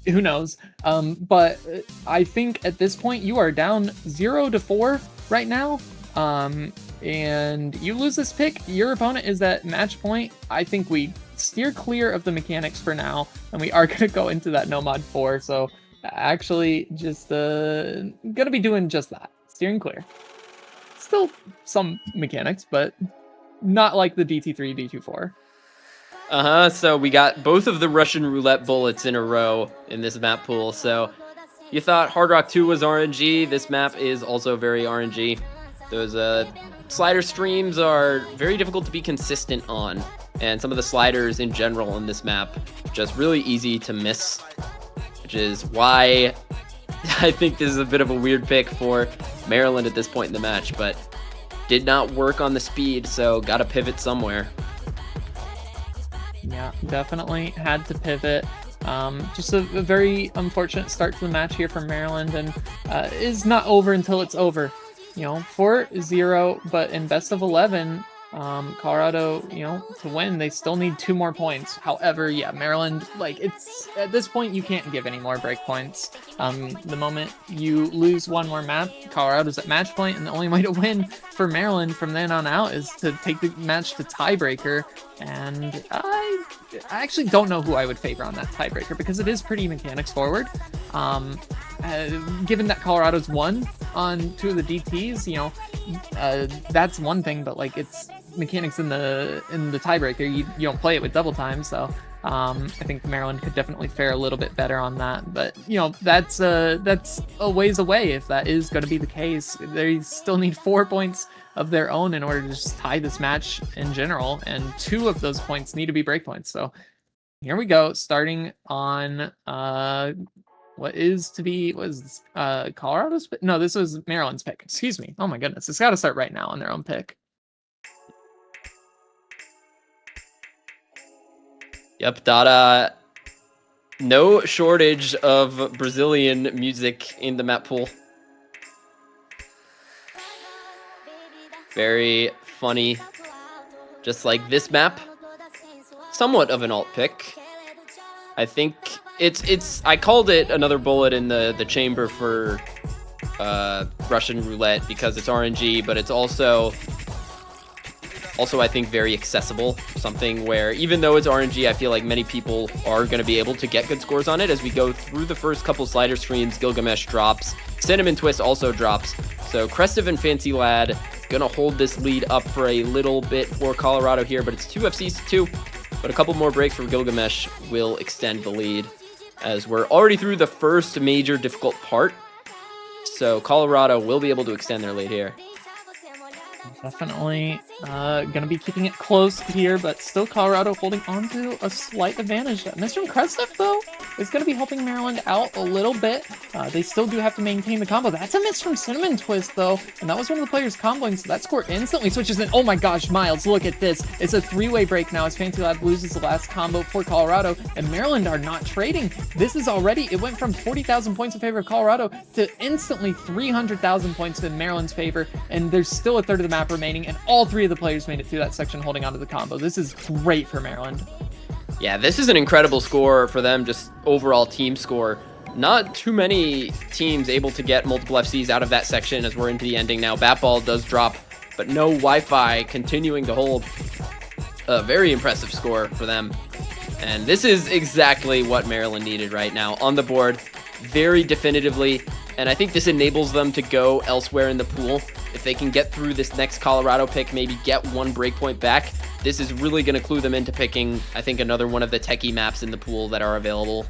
who knows? But I think at this point you are down 0-4 right now. And you lose this pick, your opponent is at match point. I think we steer clear of the mechanics for now, and we are going to go into that no mod 4. So actually just gonna be doing just that, steering clear. Still some mechanics, but not like the DT3 DT4.
So we got both of the Russian roulette bullets in a row in this map pool. So you thought Hard Rock 2 was RNG. This map is also very RNG. Those slider streams are very difficult to be consistent on, and some of the sliders in general in this map just really easy to miss, which is why I think this is a bit of a weird pick for Maryland at this point in the match, but did not work on the speed, so got to pivot somewhere.
Yeah, definitely had to pivot. Just a very unfortunate start to the match here for Maryland, and is not over until it's over. 4-0, but in best of 11, Colorado, to win, they still need 2 more points. However, yeah, Maryland, it's at this point, you can't give any more break points. The moment you lose one more map, Colorado's at match point, and the only way to win for Maryland from then on out is to take the match to tiebreaker. And I actually don't know who I would favor on that tiebreaker, because it is pretty mechanics forward. Given that Colorado's won on 2 of the DTs, that's one thing, but it's mechanics in the tiebreaker. You don't play it with double time, so I think Maryland could definitely fare a little bit better on that. But that's a ways away if that is going to be the case. They still need 4 points of their own in order to just tie this match in general, and 2 of those points need to be break points. So here we go, starting on Colorado's pick? No, this was Maryland's pick. Excuse me. Oh my goodness. It's got to start right now on their own pick.
Yep, Dada. No shortage of Brazilian music in the map pool. Very funny. Just like this map. Somewhat of an alt pick. I think I called it another bullet in the chamber for Russian roulette because it's RNG, but it's also I think very accessible. Something where even though it's RNG, I feel like many people are going to be able to get good scores on it. As we go through the first couple slider streams, Gilgamesh drops, Cinnamon Twist also drops. So Crestive and Fancy Lad gonna hold this lead up for a little bit for Colorado here, but it's 2 FCs to 2. But a couple more breaks for Gilgamesh will extend the lead, as we're already through the first major difficult part. So Colorado will be able to extend their lead here.
Definitely gonna be keeping it close here, but still Colorado holding on to a slight advantage. Mr. Krestev, though, is gonna be helping Maryland out a little bit. They still do have to maintain the combo. That's a miss from Cinnamon Twist, though, and that was one of the players comboing, so that score instantly switches in. Oh my gosh, Miles, look at this. It's a three-way break now as Fancy Lad loses the last combo for Colorado, and Maryland are not trading. This is already, it went from 40,000 points in favor of Colorado to instantly 300,000 points in Maryland's favor, and there's still a third of the map remaining, and all three of the players made it through that section holding onto the combo. This is great for Maryland.
Yeah, this is an incredible score for them, just overall team score. Not too many teams able to get multiple FCs out of that section as we're into the ending now. Batball does drop, but no Wi-Fi, continuing to hold a very impressive score for them. And this is exactly what Maryland needed right now on the board, very definitively. And I think this enables them to go elsewhere in the pool. If they can get through this next Colorado pick, maybe get one breakpoint back, this is really going to clue them into picking, I think, another one of the techie maps in the pool that are available.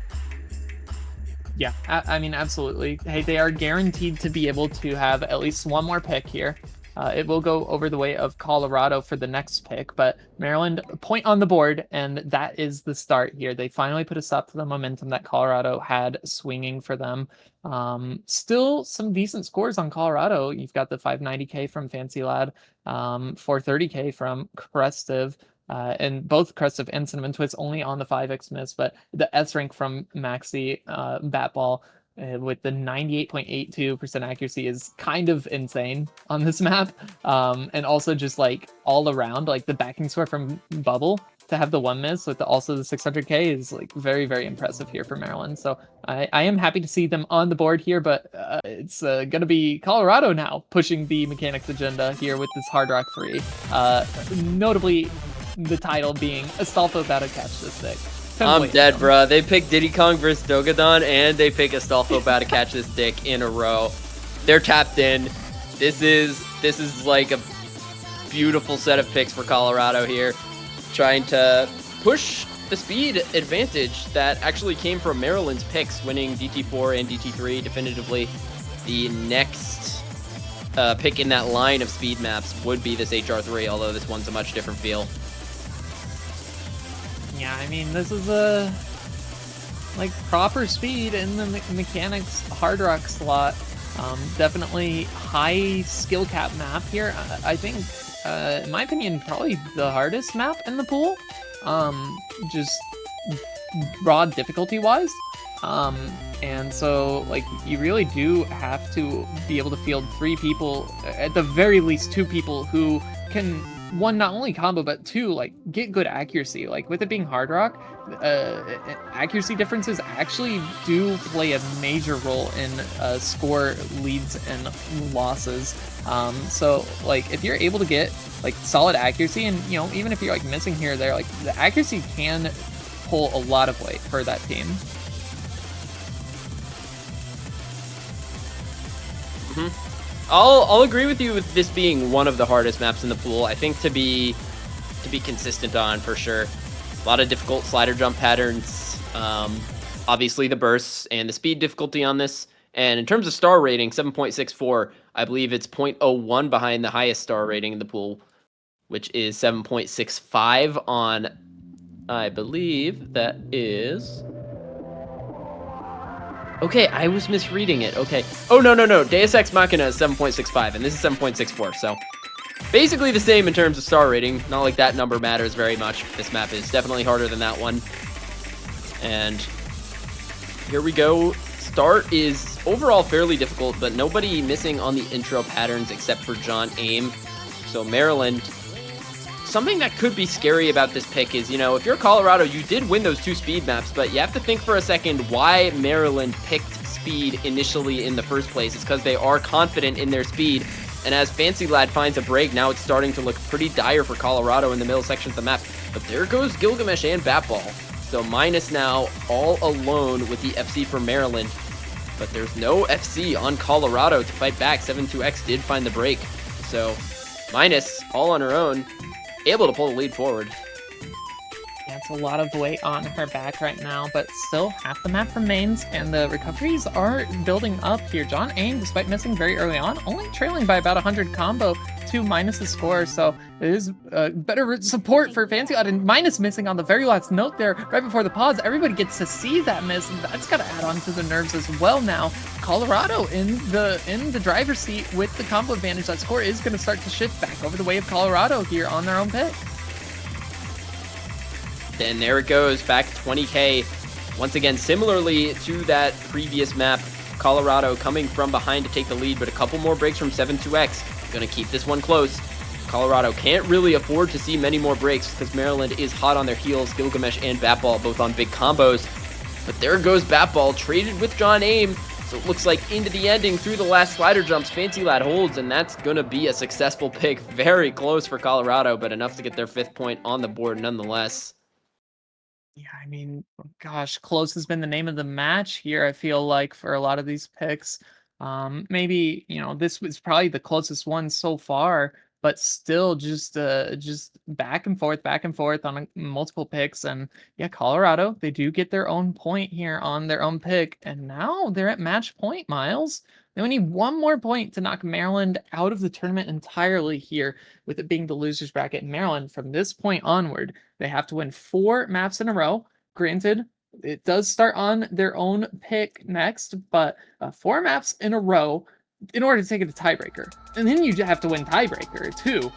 Yeah, I mean, absolutely. Hey, they are guaranteed to be able to have at least one more pick here. It will go over the way of Colorado for the next pick, but Maryland point on the board, and that is the start here. They finally put a stop to the momentum that Colorado had swinging for them. Still some decent scores on Colorado. You've got the 590k from Fancy Lad, 430k from Krestiv, and both Krestiv and Cinnamon Twist only on the 5x miss, but the S rank from Maxi Batball with the 98.82% accuracy is kind of insane on this map. And also just like all around, like the backing score from Bubble to have the one miss with also the 600k is like very, very impressive here for Maryland. So I am happy to see them on the board here, but it's going to be Colorado now pushing the mechanics agenda here with this Hard Rock 3. Notably, the title being Astolfo about to catch this stick.
I'm dead, bruh. They picked Diddy Kong versus Dogadon, and they pick Astolfo about to catch this dick in a row. They're tapped in. This is like a beautiful set of picks for Colorado here, trying to push the speed advantage that actually came from Maryland's picks, winning DT4 and DT3 definitively. The next pick in that line of speed maps would be this HR3, although this one's a much different feel.
Yeah, I mean, this is a like proper speed in the mechanics Hard Rock slot. Definitely high skill cap map here. I think, in my opinion, probably the hardest map in the pool. Just raw difficulty wise. And so like you really do have to be able to field 3 people, at the very least 2 people who can, one, not only combo, but 2, like get good accuracy. Like with it being Hard Rock, accuracy differences actually do play a major role in score leads and losses. So like if you're able to get like solid accuracy, and you know, even if you're like missing here or there, like the accuracy can pull a lot of weight for that team.
I'll agree with you with this being one of the hardest maps in the pool. I think to be consistent on, for sure. A lot of difficult slider jump patterns. Obviously the bursts and the speed difficulty on this. And in terms of star rating, 7.64, I believe it's 0.01 behind the highest star rating in the pool, which is 7.65 on, I believe that is... Okay, I was misreading it. Okay. Oh, no. Deus Ex Machina is 7.65, and this is 7.64. So basically the same in terms of star rating. Not like that number matters very much. This map is definitely harder than that one. And here we go. Start is overall fairly difficult, but nobody missing on the intro patterns except for John Aim. So Maryland... Something that could be scary about this pick is, you know, if you're Colorado, you did win those 2 speed maps, but you have to think for a second why Maryland picked speed initially in the first place. It's because they are confident in their speed, and as Fancy Lad finds a break, now it's starting to look pretty dire for Colorado in the middle sections of the map. But there goes Gilgamesh and Batball. So Minus now all alone with the FC for Maryland, but there's no FC on Colorado to fight back. 7-2X did find the break, so Minus, all on her own, able to pull the lead forward.
Yeah, it's a lot of weight on her back right now, but still half the map remains, and the recoveries are building up here. John Aim, despite missing very early on, only trailing by about 100 combo to Minus the score, so it is better support for Fancy Lad, and Minus missing on the very last note there, right before the pause. Everybody gets to see that miss, and that's got to add on to the nerves as well now. Colorado in the driver's seat with the combo advantage. That score is going to start to shift back over the way of Colorado here on their own pick.
And there it goes, back 20k. Once again, similarly to that previous map, Colorado coming from behind to take the lead, but a couple more breaks from 7-2X. Gonna keep this one close. Colorado can't really afford to see many more breaks because Maryland is hot on their heels. Gilgamesh and Batball both on big combos. But there goes Batball, traded with John Aim. So it looks like into the ending through the last slider jumps, Fancy Lad holds, and that's going to be a successful pick. Very close for Colorado, but enough to get their 5th point on the board nonetheless.
Yeah, I mean, gosh, close has been the name of the match here, I feel like, for a lot of these picks. Maybe, this was probably the closest one so far, but still just back and forth on multiple picks. And yeah, Colorado, they do get their own point here on their own pick. And now they're at match point, Miles. They only need one more point to knock Maryland out of the tournament entirely here, with it being the losers bracket. Maryland, from this point onward, they have to win 4 maps in a row. Granted, it does start on their own pick next, but 4 maps in a row in order to take it to tiebreaker. And then you have to win tiebreaker too.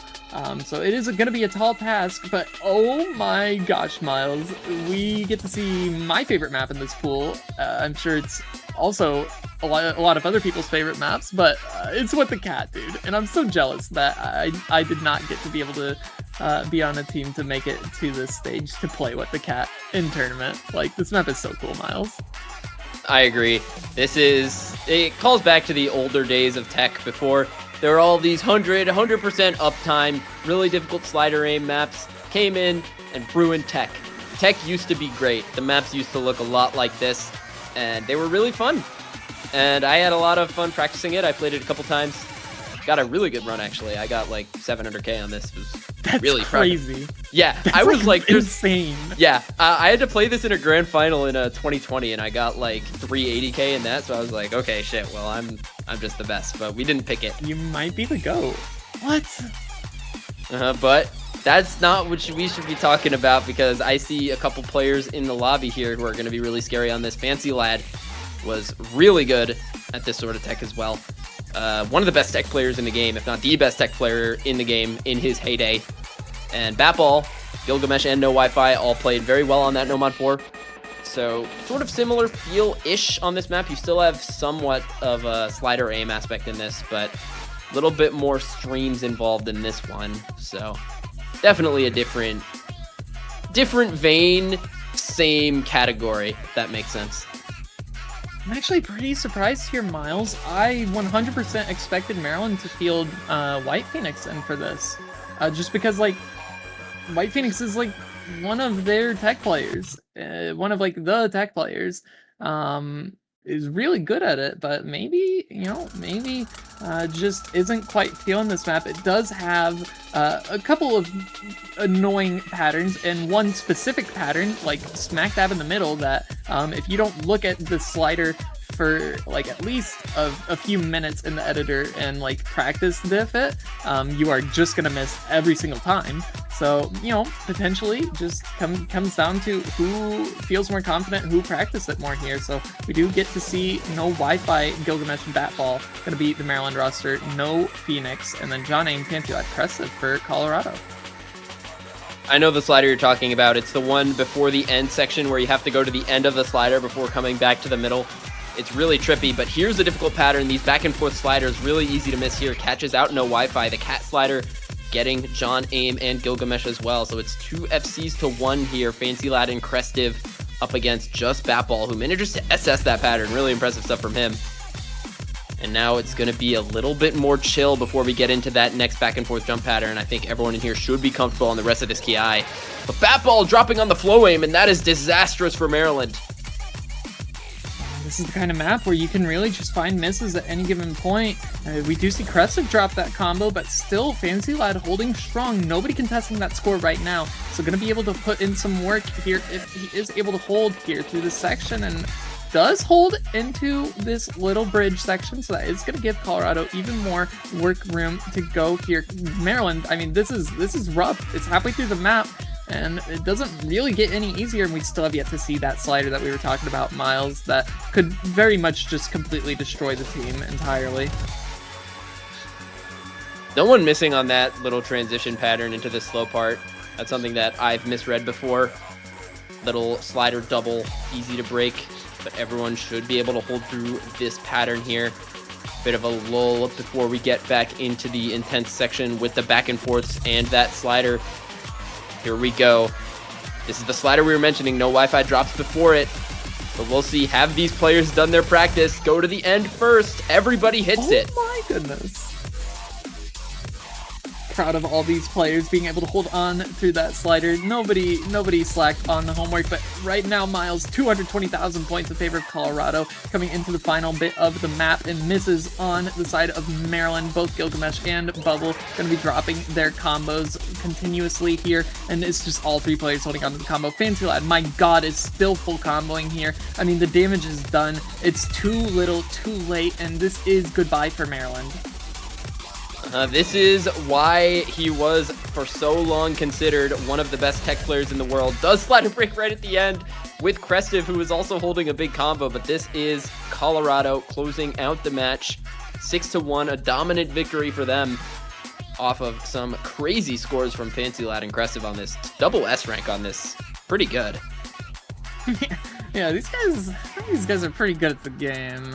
So it is going to be a tall task, but oh my gosh, Miles, we get to see my favorite map in this pool. I'm sure it's also a lot of other people's favorite maps, but it's with the cat, dude. And I'm so jealous that I did not get to be able to be on a team to make it to this stage to play with the cat in tournament. Like, this map is so cool, Miles.
I agree. It calls back to the older days of tech before there were all these 100% uptime, really difficult slider aim maps came in and ruined tech. Tech used to be great. The maps used to look a lot like this, and they were really fun. And I had a lot of fun practicing it. I played it a couple times. Got a really good run, actually. I got like 700k on this. It was
That's
really
crazy.
Yeah,
That's
I was like
insane.
Yeah, I had to play this in a grand final in 2020, and I got like 380k in that. So I was like, okay, shit. Well, I'm just the best. But we didn't pick it.
You might be the GOAT. What?
But that's not what we should be talking about, because I see a couple players in the lobby here who are going to be really scary on this. Fancy Lad was really good at this sort of tech as well. One of the best tech players in the game, if not the best tech player in the game in his heyday. And Batball, Gilgamesh, and No Wi-Fi all played very well on that No Mod 4. So sort of similar feel-ish on this map. You still have somewhat of a slider aim aspect in this, but a little bit more streams involved in this one. So definitely a different vein, same category, if that makes sense.
I'm actually pretty surprised here, Miles. I 100% expected Maryland to field White Phoenix in for this. Just because, like, White Phoenix is, like, one of their tech players. One of, like, the tech players. Is really good at it, but maybe, just isn't quite feeling this map. It does have a couple of annoying patterns, and one specific pattern, like smack dab in the middle, that if you don't look at the slider for like at least a few minutes in the editor and like practice diff it, you are just gonna miss every single time. So, potentially just comes down to who feels more confident, who practiced it more here. So we do get to see No Wi-Fi, Gilgamesh, and Batball going to beat the Maryland roster, no Phoenix, and then John Aim, Fancy Lad, Crescent for Colorado.
I know the slider you're talking about. It's the one before the end section where you have to go to the end of the slider before coming back to the middle. It's really trippy, but here's a difficult pattern. These back and forth sliders, really easy to miss here. Catches out No Wi-Fi. The cat slider getting John Aim and Gilgamesh as well. So it's 2 FCs to 1 here. Fancy Lad and Crestive up against just Batball, who manages to SS that pattern. Really impressive stuff from him. And now it's going to be a little bit more chill before we get into that next back and forth jump pattern. I think everyone in here should be comfortable on the rest of this Ki. But Batball dropping on the flow aim, and that is disastrous for Maryland.
this is the kind of map where you can really just find misses at any given point. We do see Crescent drop that combo, but still Fantasy Lad holding strong. Nobody contesting that score right now. So going to be able to put in some work here if he is able to hold here through this section, and does hold into this little bridge section, so that is going to give Colorado even more work room to go here. Maryland, I mean, this is rough. It's halfway through the map, and it doesn't really get any easier, and we still have yet to see that slider that we were talking about, Miles, that could very much just completely destroy the team entirely.
No one missing on that little transition pattern into the slow part. That's something that I've misread before. Little slider double, easy to break, but everyone should be able to hold through this pattern here. Bit of a lull before we get back into the intense section with the back and forths and that slider. Here we go. This is the slider we were mentioning. No Wi-Fi drops before it, but we'll see. Have these players done their practice? Go to the end first. Everybody hits it.
Oh my goodness. Proud of all these players being able to hold on through that slider. Nobody slacked on the homework, but right now, Miles, 220,000 points in favor of Colorado, coming into the final bit of the map, and misses on the side of Maryland. Both Gilgamesh and Bubble going to be dropping their combos continuously here, and it's just all three players holding on to the combo. Fancy Lad, my god, is still full comboing here. I mean, the damage is done. It's too little, too late, and this is goodbye for Maryland.
This is why he was for so long considered one of the best tech players in the world. Does slider break right at the end with Crestive, who is also holding a big combo, but this is Colorado closing out the match 6-1, a dominant victory for them off of some crazy scores from Fancy Lad and Crestive on this. Double S rank on this. Pretty good.
Yeah, these guys are pretty good at the game.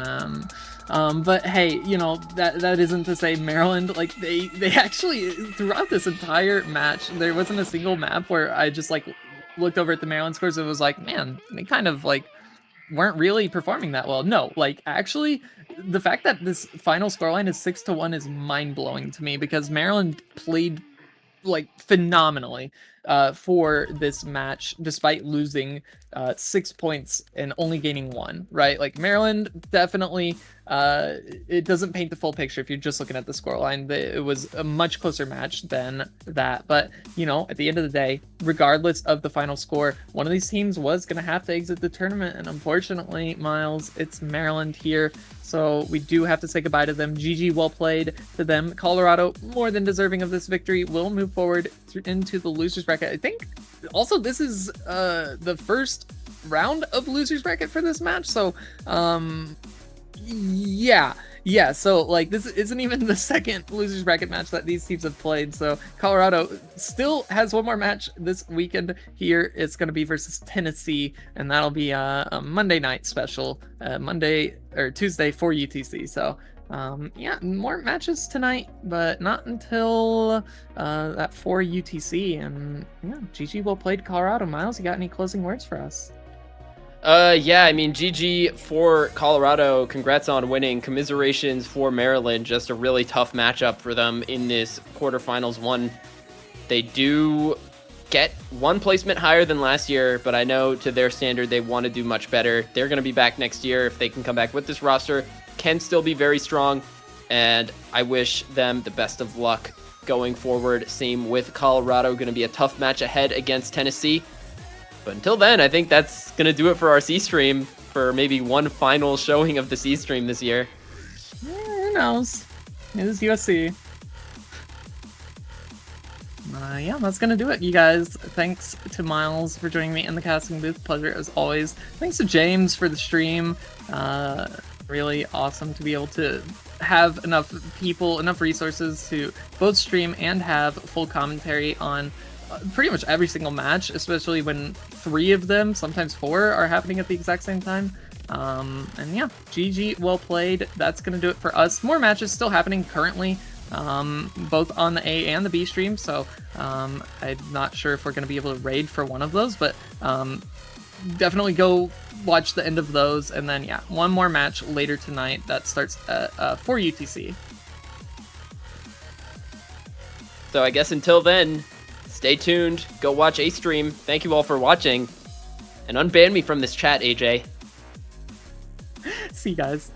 But hey, you know, that isn't to say Maryland, like, they actually, throughout this entire match, there wasn't a single map where I just, like, looked over at the Maryland scores and was like, man, they kind of, like, weren't really performing that well. No, like, actually, the fact that this final scoreline is 6-1 is mind-blowing to me, because Maryland played, like, phenomenally for this match, despite losing 6 points and only gaining 1, right? Like, Maryland definitely, it doesn't paint the full picture if you're just looking at the scoreline. It was a much closer match than that, but, you know, at the end of the day, regardless of the final score, one of these teams was going to have to exit the tournament, and unfortunately, Miles, it's Maryland here, so we do have to say goodbye to them. GG, well played to them. Colorado, more than deserving of this victory, will move forward into the losers bracket. I think also this is the first round of losers bracket for this match, so yeah, so, like, this isn't even the second losers bracket match that these teams have played, so Colorado still has one more match this weekend here. It's going to be versus Tennessee, and that'll be a Monday night special, Monday or Tuesday for UTC, so yeah, more matches tonight, but not until that for UTC, and yeah, GG, well played, Colorado. Miles, you got any closing words for us?
Yeah, I mean, GG for Colorado. Congrats on winning. Commiserations for Maryland. Just a really tough matchup for them in this quarterfinals one. They do get one placement higher than last year, but I know to their standard, they want to do much better. They're going to be back next year if they can come back with this roster. Can still be very strong, and I wish them the best of luck going forward. Same with Colorado. Going to be a tough match ahead against Tennessee. But until then, I think that's going to do it for our C-Stream, for maybe one final showing of the C-Stream this year.
Yeah, who knows? It is USC. Yeah, that's going to do it, you guys. Thanks to Miles for joining me in the casting booth. Pleasure as always. Thanks to James for the stream. Really awesome to be able to have enough people, enough resources to both stream and have full commentary on pretty much every single match, especially when 3 of them, sometimes 4, are happening at the exact same time. And yeah, GG, well played. That's going to do it for us. More matches still happening currently, both on the A and the B stream, so I'm not sure if we're going to be able to raid for one of those, but definitely go watch the end of those, and then yeah, one more match later tonight that starts at, for UTC.
So I guess until then, stay tuned, go watch A-Stream. Thank you all for watching, and unban me from this chat, AJ.
See you guys.